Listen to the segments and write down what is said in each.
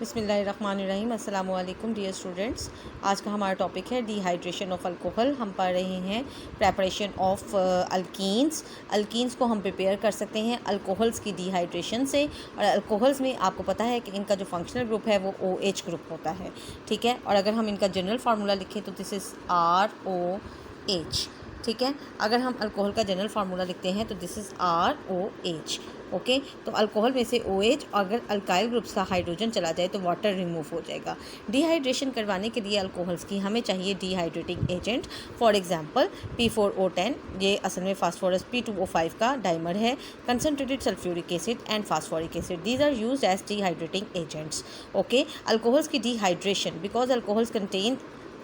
बिस्मिल्लाहिर्रहमानिर्रहीम। अस्सलामु अलैकुम डियर स्टूडेंट्स। आज का हमारा टॉपिक है डिहाइड्रेशन ऑफ अल्कोहल। हम पढ़ रहे हैं प्रेपरेशन ऑफ अल्कीन्स। अल्कीन्स को हम प्रिपेयर कर सकते हैं अल्कोहल्स की डिहाइड्रेशन से। और अल्कोहल्स में आपको पता है कि इनका जो फंक्शनल ग्रुप है वो OH ग्रुप होता है, ठीक है। और अगर हम इनका जनरल फार्मूला लिखें तो दिस इज़ ROH, ठीक है। अगर हम अल्कोहल का जनरल फार्मूला लिखते हैं तो दिस इज़ ROH, ओके। तो अल्कोहल में से OH, अगर अल्काइल ग्रुप्स का हाइड्रोजन चला जाए तो वाटर रिमूव हो जाएगा। डिहाइड्रेशन करवाने के लिए अल्कोहल्स की हमें चाहिए dehydrating agent. For example P4O10, ये असल में फास्फोरस P2O5 का डाइमर है। Concentrated sulphuric acid and phosphoric acid, these are used as dehydrating agents, okay. Alcohols की dehydration, because alcohols contain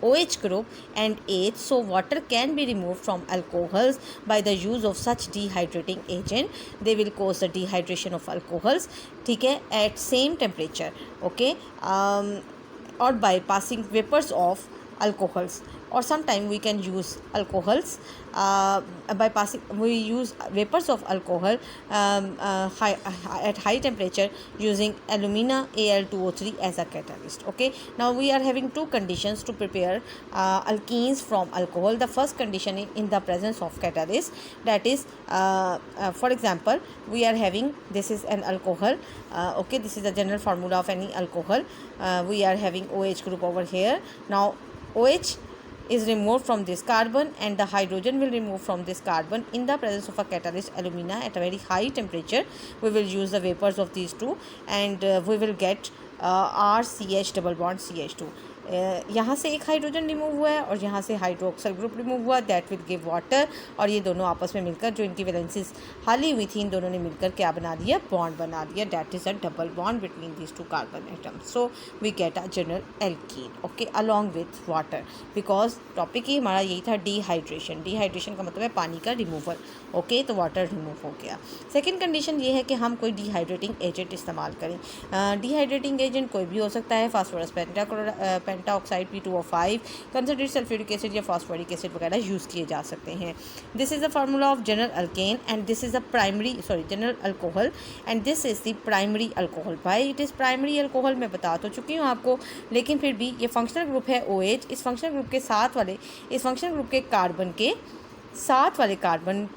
OH group and H, so water can be removed from alcohols by the use of such dehydrating agent. They will cause the dehydration of alcohols, ठीक है, at same temperature, okay, or by passing vapors of alcohols. Or sometime we can use alcohols by passing, we use vapors of alcohol at high temperature using alumina Al2O3 as a catalyst, okay. Now we are having two conditions to prepare alkenes from alcohol. The first condition is in the presence of catalyst, that is for example we are having, this is an alcohol, okay, this is the general formula of any alcohol. We are having OH group over here. Now OH is removed from this carbon and the hydrogen will remove from this carbon in the presence of a catalyst alumina at a very high temperature. We will use the vapors of these two and we will get RCH double bond CH2. यहाँ से एक hydrogen remove हुआ है और यहाँ से hydroxyl group remove हुआ, that will give water. और ये दोनों आपस में मिलकर, जो इनकी वैलेंसीज हाली हुई थी, इन दोनों ने मिलकर क्या बना दिया, बॉन्ड बना दिया, that is a double bond between these two carbon atoms. So we get a general alkene, okay, along with water. Because topic ही हमारा यही था डिहाइड्रेशन। डिहाइड्रेशन का मतलब है पानी का रिमूवल, ओके, तो वाटर रिमूव हो गया। सेकेंड कंडीशन ये है कि हम कोई डिहाइड्रेटिंग एजेंट इस्तेमाल करें। डिहाइड्रेटिंग एजेंट कोई भी हो सकता है, phosphorus pentoxide P2O5, concentrated sulphuric acid या फास्फोरिक एसिड वगैरह यूज़ किए जा सकते हैं। This is the formula of general alkane and this is the general alcohol and this is the primary alcohol. भाई इट इज़ प्राइमरी अल्कोहल, मैं बता तो चुकी हूँ आपको, लेकिन फिर भी ये फंक्शनल ग्रुप है OH। इस फंक्शनल ग्रुप के साथ वाले, इस फंक्शनल ग्रुप के कार्बन के साथ वाले कार्बन,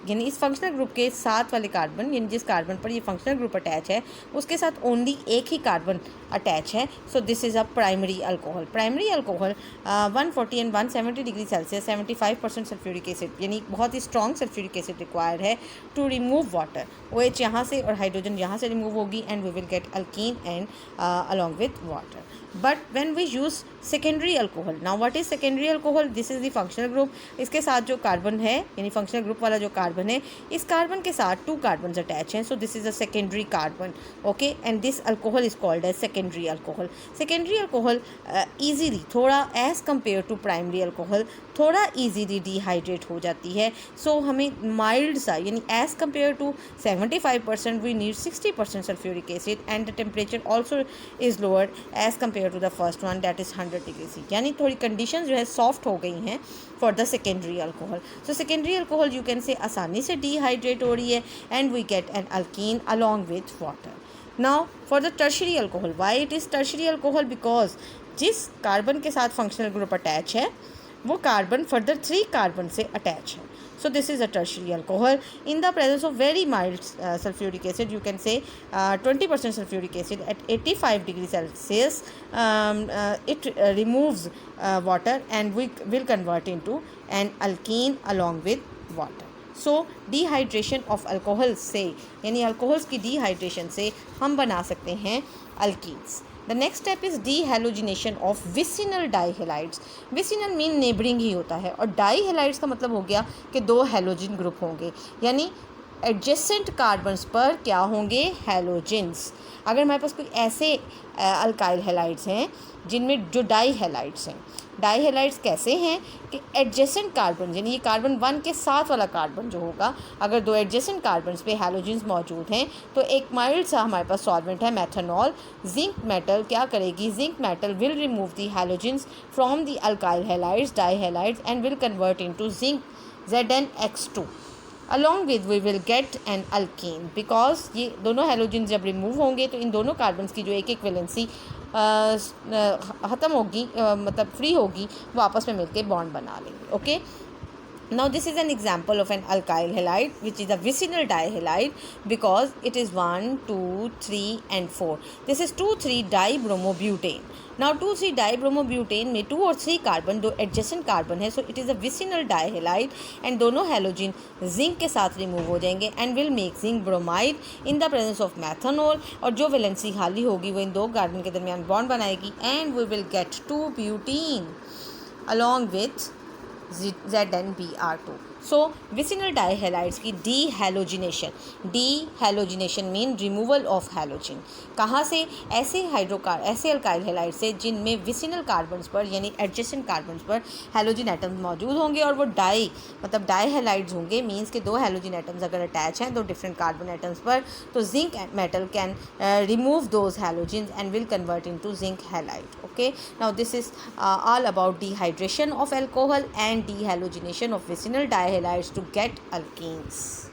यानी इस फंक्शनल ग्रुप के साथ वाले कार्बन, यानी जिस कार्बन पर ये फंक्शनल ग्रुप अटैच है उसके साथ ओनली एक ही कार्बन अटैच है। So this is a primary alcohol. Primary alcohol 140 and 170 degree Celsius, 75% sulphuric acid, यानी बहुत ही स्ट्रॉन्ग सल्फ्यूरिक एसिड रिक्वायर्ड है टू रिमूव वाटर। OH यहाँ से और हाइड्रोजन यहाँ से रिमूव होगी and we will get alkene and along with water. But when we use secondary alcohol, now what is secondary alcohol, this is the functional group. इसके साथ जो carbon है, यानी फंक्शनल ग्रुप वाला जो कार्बन है, इस कार्बन के साथ 2 कार्बन अटैच हैं। So this is a secondary carbon, okay, and this alcohol is called as secondary alcohol. Secondary alcohol easily, थोड़ा as compare to primary alcohol, थोड़ा ईजीली डिहाइड्रेट हो जाती है। सो हमें माइल्ड सा, यानी as compare to 75% we need 60% sulphuric acid and the temperature also is lower as compare to the first one, that is 100 degree C. यानी थोड़ी condition जो है सॉफ्ट हो गई हैं for the secondary alcohol. So secondary alcohol you can say आसानी से dehydrate हो रही है and we get an alkene along with water. Now for the tertiary alcohol, why it is tertiary alcohol, because जिस carbon के साथ functional group attach है वो कार्बन फर्दर 3 कार्बन से अटैच है। So this is a tertiary alcohol. In the presence of very mild sulfuric acid, you can say 20% sulfuric acid at 85 degrees Celsius, it removes water and we will convert into an alkene along with water. So dehydration of alcohol से, यानी alcohols की dehydration से हम बना सकते हैं alkenes. The next step is dehalogenation of vicinal dihalides. Vicinal mean neighbouring ही होता है और डाईहेलाइड्स का मतलब हो गया कि 2 हेलोजन ग्रुप होंगे, यानी एडजेसेंट कार्बन्स पर क्या होंगे, हेलोजेंस। अगर हमारे पास कोई ऐसे अल्काइल हेलाइड्स हैं जिनमें जो डाईहेलाइड्स हैं, डाईहेलाइड्स कैसे हैं कि एडजेसेंट कार्बन, यानी ये कार्बन 1 के साथ वाला कार्बन जो होगा, अगर 2 एडजेसेंट कार्बन्स पे हेलोजेंस मौजूद हैं तो एक माइल्ड सा हमारे पास सॉल्वेंट है मेथनॉल। जिंक मेटल क्या करेगी, zinc metal will remove the halogens from the alkyl halides, dihalides, and will convert into zinc ZnX2। along with we will get an alkene because ये दोनों हैलोजन जब remove होंगे तो इन दोनों carbons की जो एक एक वैलेंसी ख़त्म होगी, मतलब फ्री होगी, वो आपस में मिलके बॉन्ड बना लेंगे. Okay. Now this is an example of an alkyl halide which is a vicinal dihalide because it is 1, 2, 3 and 4. This is 2,3-dibromobutane. Now 2,3-dibromobutane में 2 और 3 कार्बन दो adjacent कार्बन है, so it is a vicinal dihalide and दोनों halogen zinc के साथ remove हो जाएंगे and will make zinc bromide in the presence of methanol. और जो वैलेंसी खाली होगी वो इन दो कार्बन के दरमियान बॉन्ड बनाएगी and we will get 2-butene along with ZnBr2. So vicinal dihalides की डीहैलोजिनेशन मीन रिमूवल ऑफ हैलोजन. कहाँ से? ऐसे अल्काइल हैलाइड से जिनमें विसिनल कार्बन्स पर यानी एडजेसेंट कार्बन्स पर हैलोजन एटम्स मौजूद होंगे और वो डाइहैलाइड्स होंगे. मीन्स के दो हैलोजन एटम्स अगर अटैच हैं दो डिफरेंट कार्बन एटम्स पर तो zinc metal can remove those halogens and will convert into zinc halide. Okay. Now this is all about dehydration of alcohol and dehalogenation of vicinal dihalides to get alkenes.